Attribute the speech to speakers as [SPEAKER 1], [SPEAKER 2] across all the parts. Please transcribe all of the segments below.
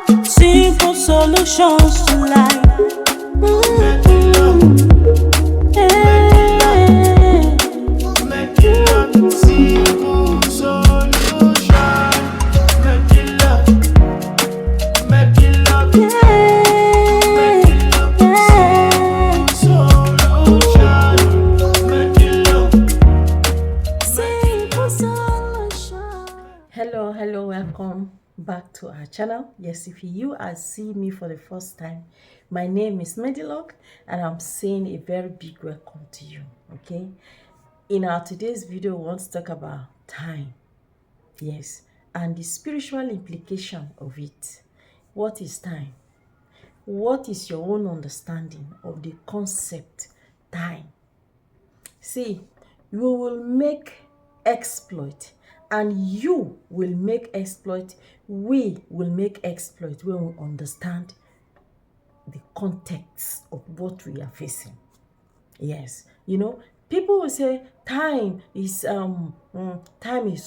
[SPEAKER 1] Simple solutions to life.
[SPEAKER 2] Hello, welcome back to our channel. Yes, if you are seeing me for the first time, my name is Medilock and I'm saying a very big welcome to you. Okay, in our today's video, we want to talk about time. Yes, and the spiritual implication of it. What is time? What is your own understanding of the concept time? See, you will make exploit and you will make exploit. We will make exploit when we understand the context of what we are facing. Yes, people will say time is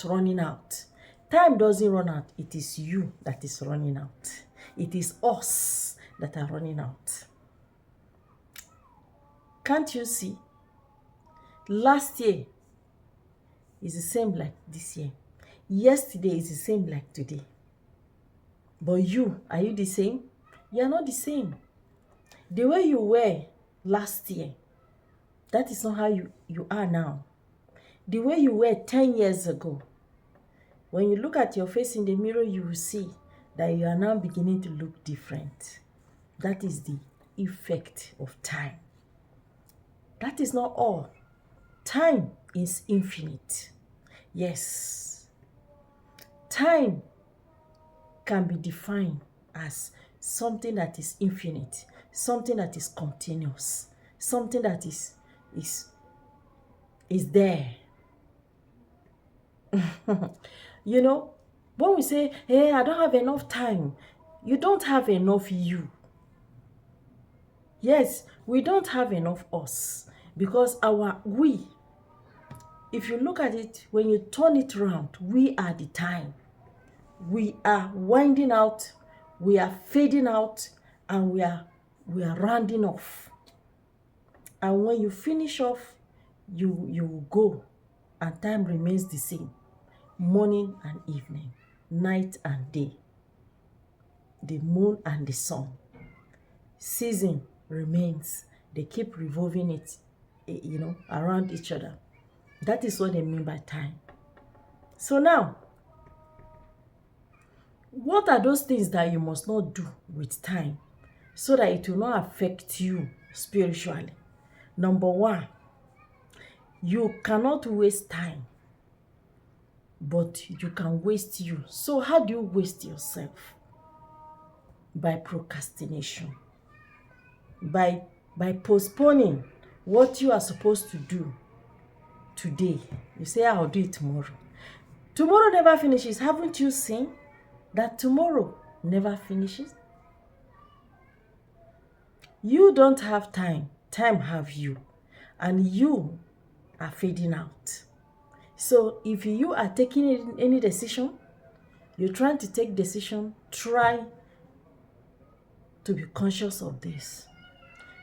[SPEAKER 2] running out. Time doesn't run out. It is you that is running out. It is us that are running out. Can't you see? Last year is the same like this year. Yesterday is the same like today. But you, are you the same? You are not the same. The way you were last year, that is not how you are now. The way you were 10 years ago, when you look at your face in the mirror, you will see that you are now beginning to look different. That is the effect of time. That is not all. Time is infinite. Yes. Time can be defined as something that is infinite, something that is continuous, something that is there. When we say, hey, I don't have enough time, you don't have enough you. Yes, we don't have enough us because if you look at it, when you turn it around, we are the time. We are winding out, we are fading out, and we are rounding off. And when you finish off, you will go, and time remains the same. Morning and evening, night and day, the moon and the sun. Season remains. They keep revolving it, around each other. That is what they mean by time. So now, what are those things that you must not do with time so that it will not affect you spiritually? Number one, you cannot waste time, but you can waste you. So how do you waste yourself? By procrastination. By postponing what you are supposed to do today. You say, I'll do it tomorrow. Tomorrow never finishes. Haven't you seen that tomorrow never finishes? You don't have time. Time have you. And you are fading out. So if you are taking any decision, you're trying to take decision, try to be conscious of this.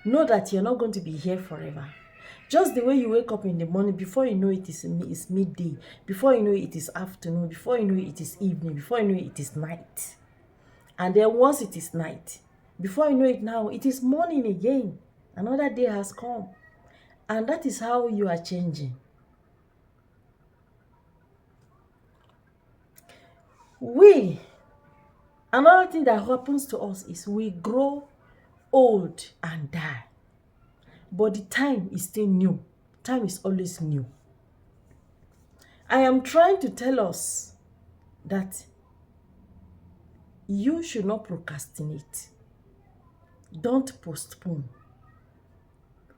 [SPEAKER 2] Know that you're not going to be here forever. Just the way you wake up in the morning, before you know it is midday, before you know it is afternoon, before you know it is evening, before you know it is night. And then once it is night, before you know it now, it is morning again. Another day has come. And that is how you are changing. Another thing that happens to us is we grow old and die. But the time is still new. Time is always new. I am trying to tell us that you should not procrastinate. Don't postpone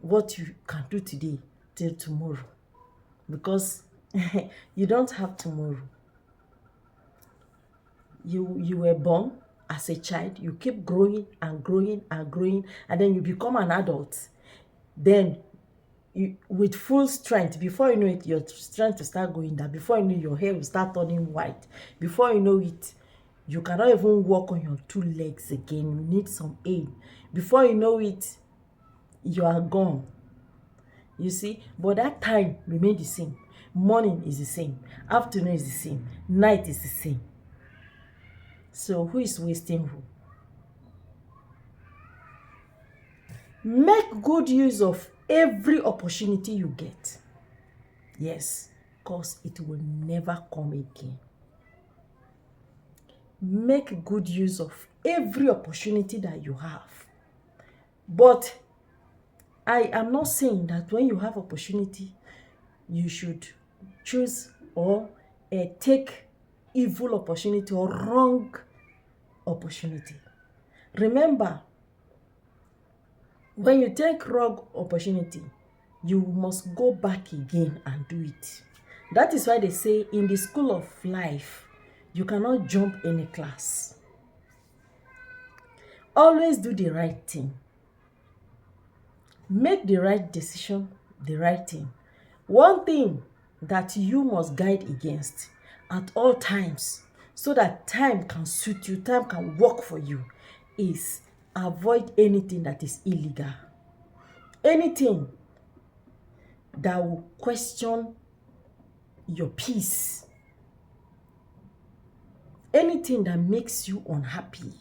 [SPEAKER 2] what you can do today till tomorrow, because you don't have tomorrow. You were born as a child, you keep growing and growing and growing, and then you become an adult. Then with full strength, before you know it, your strength will start going down. Before you know, your hair will start turning white. Before you know it, You cannot even walk on your two legs again. You need some aid. Before you know it, you are gone. You see, but that time remain the same. Morning is the same. Afternoon is the same. Night is the same. So who is wasting who? Make good use of every opportunity you get. Yes, because it will never come again. Make good use of every opportunity that you have. But I am not saying that when you have opportunity, you should choose or take evil opportunity or wrong opportunity. Remember, when you take wrong opportunity, you must go back again and do it. That is why they say in the school of life, you cannot jump any class. Always do the right thing. Make the right decision, the right thing. One thing that you must guide against at all times so that time can suit you, time can work for you, is avoid anything that is illegal. Anything that will question your peace. Anything that makes you unhappy.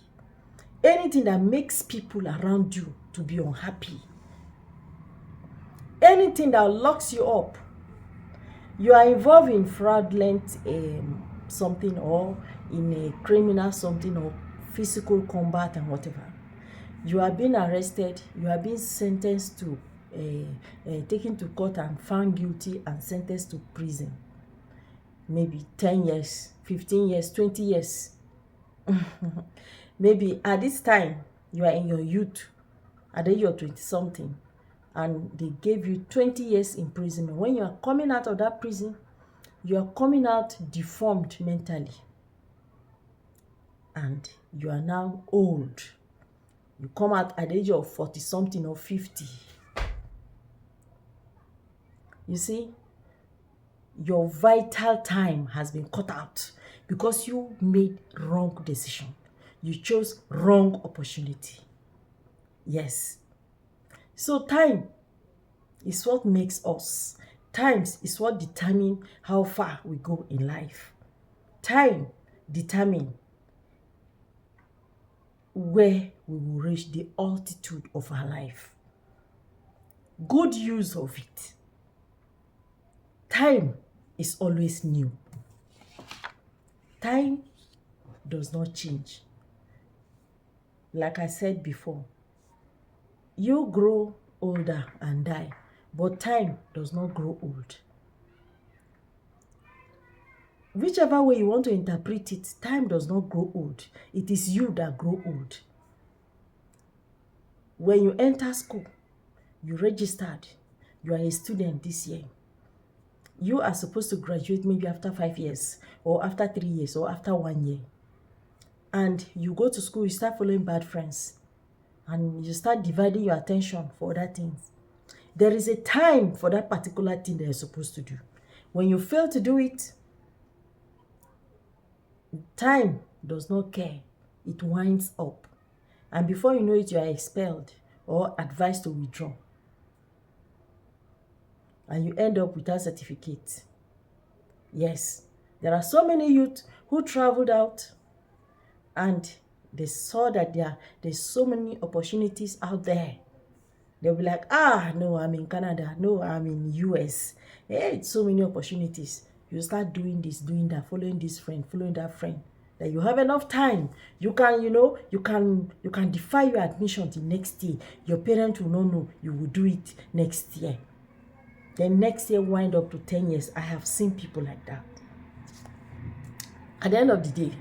[SPEAKER 2] Anything that makes people around you to be unhappy. Anything that locks you up. You are involved in fraudulent something, or in a criminal something, or physical combat and whatever. You are being arrested. You are being sentenced to taken to court and found guilty and sentenced to prison. Maybe 10 years, 15 years, 20 years. Maybe at this time, you are in your youth, at the age of 20-something, and they gave you 20 years imprisonment. When you are coming out of that prison, you are coming out deformed mentally. And you are now old. You come out at the age of 40-something or 50. You see, your vital time has been cut out because you made wrong decision. You chose wrong opportunity. Yes. So time is what makes us. Time is what determines how far we go in life. Time determines where we will reach the altitude of our life. Good use of it. Time is always new. Time does not change. Like I said before, you grow older and die, but time does not grow old. Whichever way you want to interpret it, time does not grow old. It is you that grow old. When you enter school, you registered, you are a student this year. You are supposed to graduate maybe after 5 years, or after 3 years, or after 1 year. And you go to school, you start following bad friends, and you start dividing your attention for other things. There is a time for that particular thing that you're supposed to do. When you fail to do it, time does not care. It winds up. And before you know it, you are expelled or advised to withdraw. And you end up without certificate. Yes, there are so many youth who traveled out and they saw that there's so many opportunities out there. They'll be like, no, I'm in Canada. No, I'm in US. Hey, it's so many opportunities. You start doing this, doing that, following this friend, following that friend. That you have enough time. You can, you can defy your admission the next year. Your parents will not know. You will do it next year. Then next year wind up to 10 years. I have seen people like that. At the end of the day,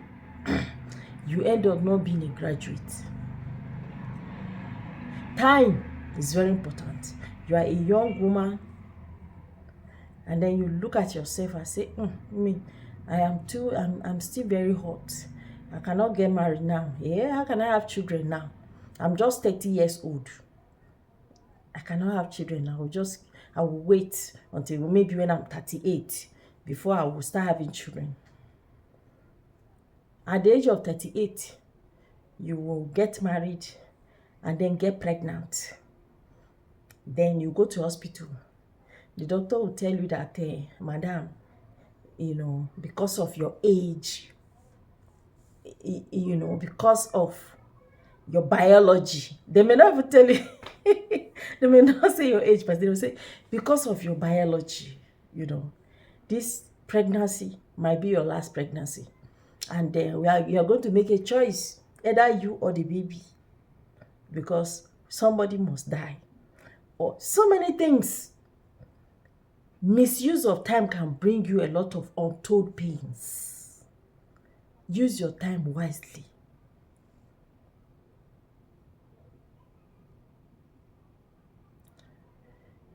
[SPEAKER 2] you end up not being a graduate. Time is very important. You are a young woman, and then you look at yourself and say, I'm still very hot. I cannot get married now. Yeah, how can I have children now? I'm just 30 years old. I cannot have children. I will wait until maybe when I'm 38 before I will start having children. At the age of 38, you will get married and then get pregnant. Then you go to hospital. The doctor will tell you that, madam, because of your age, because of your biology. They may not even tell you, they may not say your age, but they will say, because of your biology, this pregnancy might be your last pregnancy. And you are going to make a choice, either you or the baby, because somebody must die. Or so many things. Misuse of time can bring you a lot of untold pains. Use your time wisely.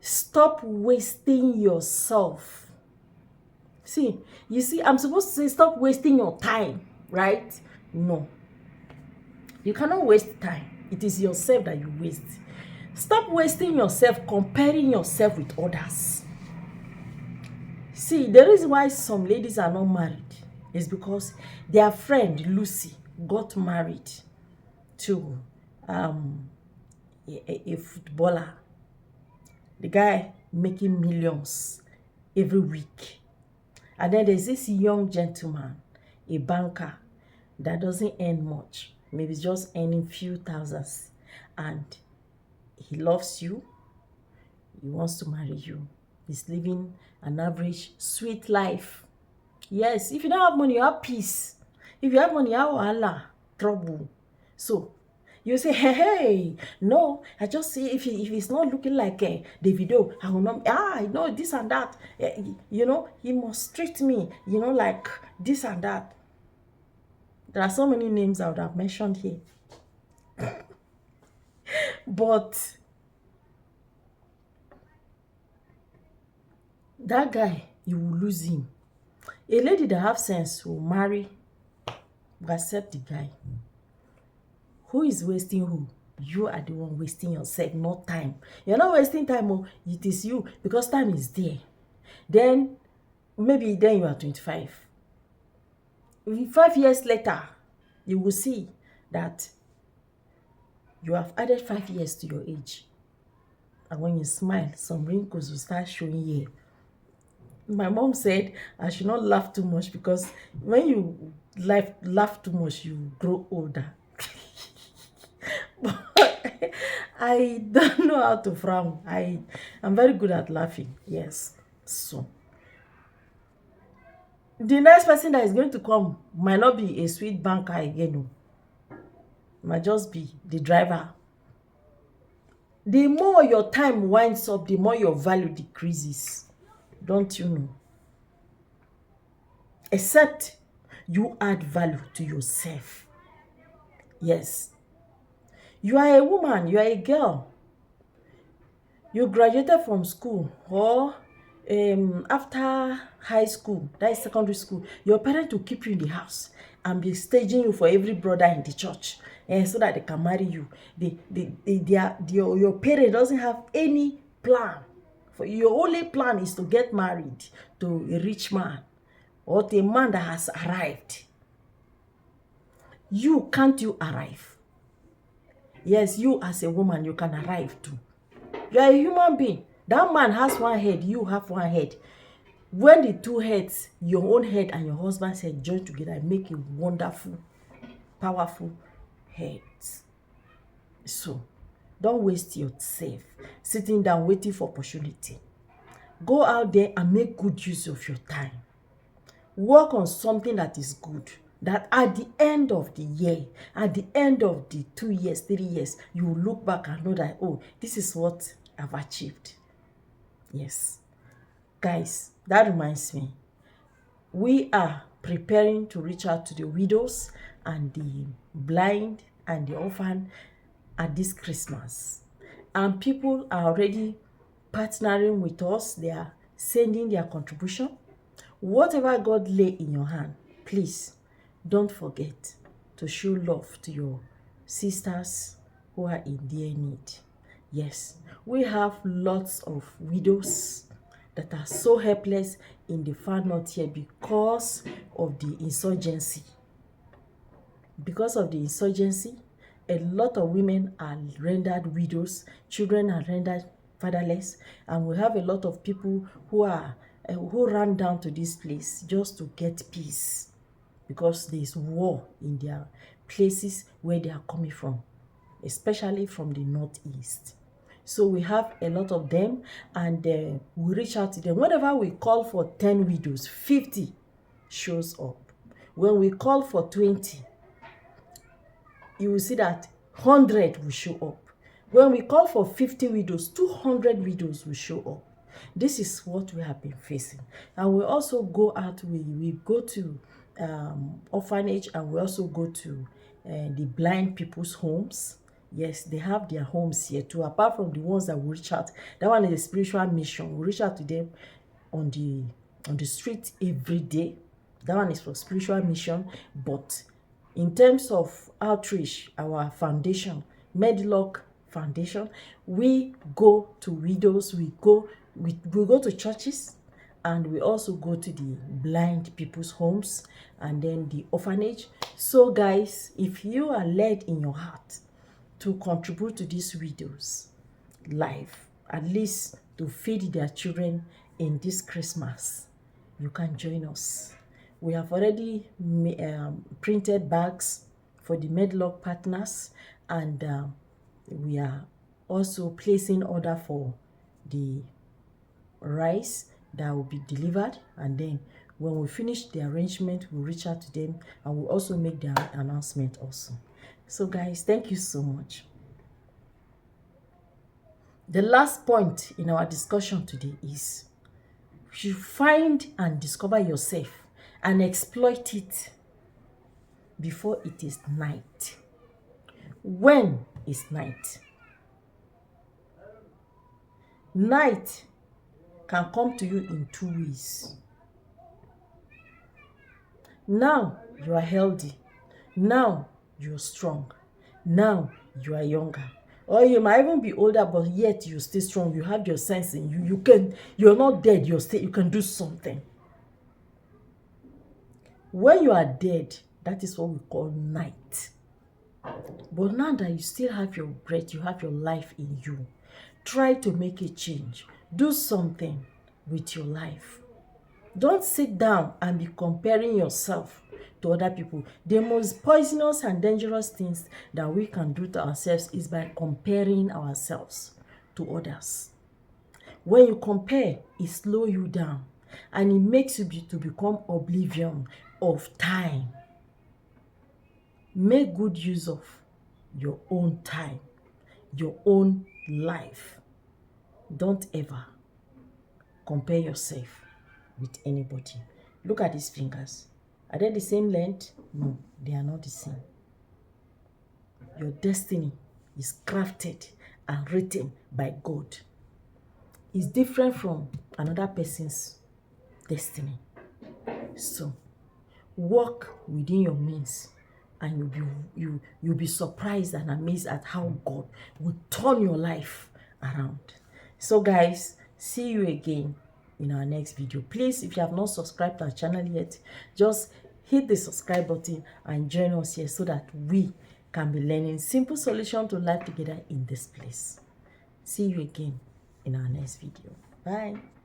[SPEAKER 2] Stop wasting yourself. You see, I'm supposed to say stop wasting your time, right? No. You cannot waste time. It is yourself that you waste. Stop wasting yourself comparing yourself with others. See, the reason why some ladies are not married is because their friend Lucy got married to a footballer. The guy making millions every week. And then there's this young gentleman, a banker, that doesn't earn much. Maybe just earning few thousands. And he loves you. He wants to marry you. He's living an average sweet life. Yes, if you don't have money, you have peace. If you have money, you have Allah, trouble. So you say, hey, no, I just see if he's not looking like the video, I will not, this and that. He must treat me, like this and that. There are so many names I would have mentioned here. But that guy, you will lose him. A lady that have sense will marry, will accept the guy. Who is wasting who? You are the one wasting yourself, not time. You're not wasting time, it is you, because time is there. Then, maybe then you are 25. 5 years later, you will see that you have added 5 years to your age. And when you smile, some wrinkles will start showing here. My mom said I should not laugh too much, because when you laugh too much, you grow older. But I don't know how to frown. I'm very good at laughing. Yes. So the next person that is going to come might not be a sweet banker again. Might just be the driver. The more your time winds up, the more your value decreases. Don't you know? Except you add value to yourself. Yes. You are a woman, you are a girl. You graduated from school, or after high school, that is secondary school. Your parents will keep you in the house and be staging you for every brother in the church, so that they can marry you. Your parent doesn't have any plan. Your only plan is to get married to a rich man or to a man that has arrived. Can't you arrive? Yes, you as a woman, you can arrive too. You are a human being. That man has one head, you have one head. When the two heads, your own head and your husband's head, join together and make a wonderful, powerful head. So, don't waste yourself sitting down waiting for opportunity. Go out there and make good use of your time. Work on something that is good, that at the end of the year, at the end of the 2 years, 3 years, you will look back and know that, this is what I've achieved. Yes. Guys, that reminds me, we are preparing to reach out to the widows and the blind and the orphan at this Christmas. And people are already partnering with us. They are sending their contribution. Whatever God lay in your hand, please don't forget to show love to your sisters who are in their need. Yes, we have lots of widows that are so helpless in the far north here because of the insurgency. because of the insurgency, a lot of women are rendered widows, children are rendered fatherless, and we have a lot of people who are who ran down to this place just to get peace, because there is war in their places where they are coming from, especially from the northeast. So we have a lot of them, and we reach out to them. Whenever we call for 10 widows, 50 shows up. When we call for 20, you will see that 100 will show up. When we call for 50 widows, 200 widows will show up. This is what we have been facing. And we also go out, we go to orphanage, and we also go to the blind people's homes. Yes, they have their homes here too, apart from the ones that we reach out. That one is a spiritual mission. We reach out to them on the street every day. That one is for spiritual mission. But in terms of outreach, our foundation, Medlock Foundation, we go to widows, we go to churches, and we also go to the blind people's homes, and then the orphanage. So guys, if you are led in your heart to contribute to these widows' life, at least to feed their children in this Christmas, you can join us. We have already printed bags for the Medlock partners, and we are also placing order for the rice that will be delivered. And then when we finish the arrangement, we'll reach out to them, and we'll also make the announcement also. So guys, thank you so much. The last point in our discussion today is you find and discover yourself and exploit it before it is night. When is night? Night can come to you in 2 ways. Now you are healthy. Now you're strong. Now you are younger. Or you might even be older, but yet you stay strong. You have your sense in you. You're not dead. You can do something. When you are dead, that is what we call night. But now that you still have your breath, you have your life in you, try to make a change. Do something with your life. Don't sit down and be comparing yourself to other people. The most poisonous and dangerous things that we can do to ourselves is by comparing ourselves to others. When you compare, it slows you down, and it makes you to become oblivion of time. Make good use of your own time, your own life. Don't ever compare yourself with anybody. Look at these fingers. Are they the same length? No, they are not the same. Your destiny is crafted and written by God. It's different from another person's destiny. So, walk within your means, and you'll be surprised and amazed at how God will turn your life around. So guys, see you again in our next video. Please, if you have not subscribed to our channel yet, just hit the subscribe button and join us here so that we can be learning simple solution to life together in this place. See you again in our next video. Bye.